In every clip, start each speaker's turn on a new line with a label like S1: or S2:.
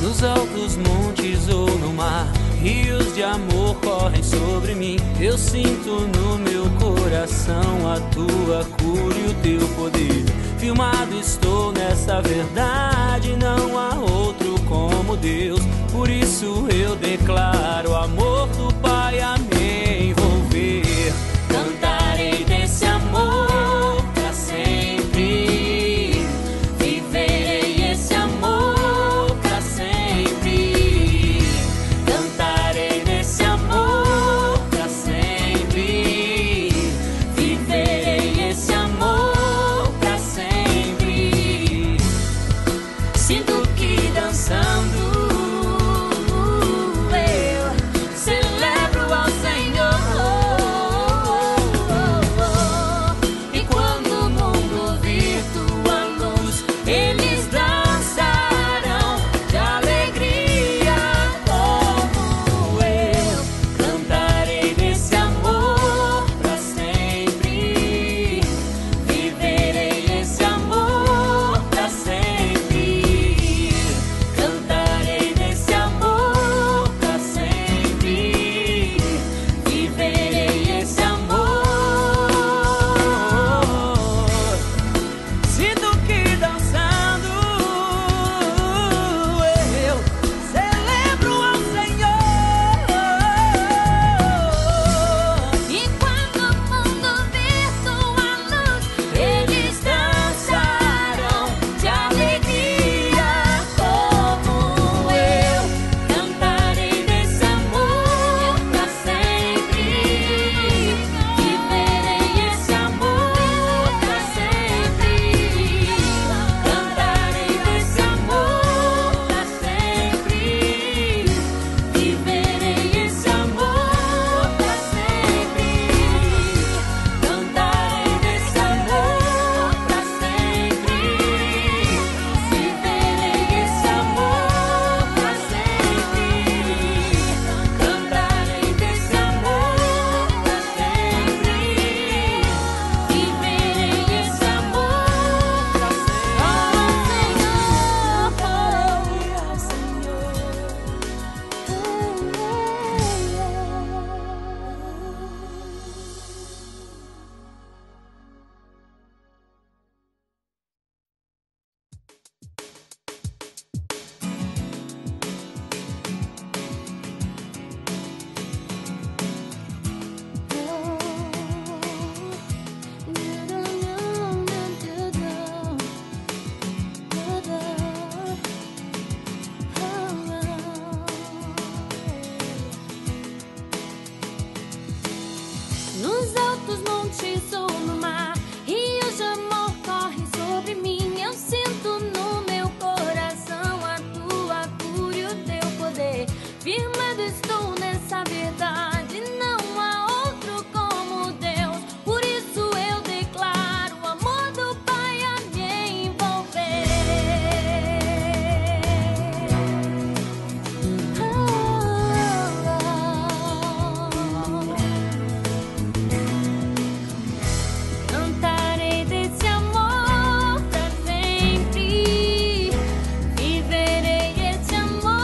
S1: Nos altos montes ou no mar, rios de amor correm sobre mim. Eu sinto no meu coração a tua cura e o teu poder. Firmado estou nessa verdade, não há outro como Deus. Por isso eu declaro o amor do Pai a me envolver. Cantarei desse amor pra sempre, viverei esse amor pra sempre. Cantarei desse amor pra sempre, viverei esse amor pra sempre. Sinto que dançando
S2: nos altos montes ou no mar, rios de amor correm sobre mim. Eu sinto no meu coração a tua cura e o teu poder. Firmado estou nessa verdade, não há outro como Deus. Por isso eu declaro o amor do Pai a me envolver. Cantarei desse amor pra sempre, viverei esse amor.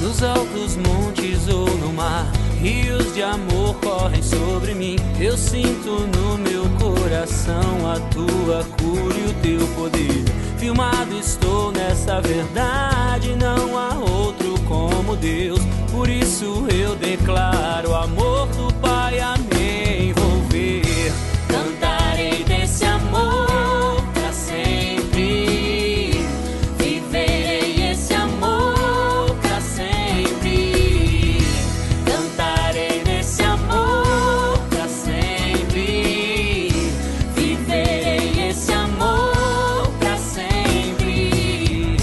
S1: Nos altos montes ou no mar, rios de amor correm sobre mim. Eu sinto no meu coração a tua cura e o teu poder. Firmado estou nessa verdade, não há outro como Deus. Por isso eu declaro o amor do Pai a me envolver. Cantarei desse amor pra sempre, viverei esse amor pra sempre. Cantarei desse amor pra sempre, viverei esse amor pra sempre.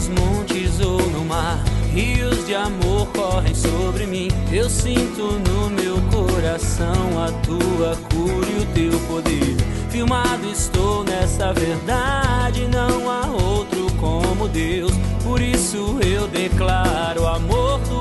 S1: altos montes ou no mar, rios de amor correm sobre mim. Eu sinto no meu coração a tua cura e o teu poder. Firmado estou nessa verdade, não há outro como Deus. Por isso eu declaro amor do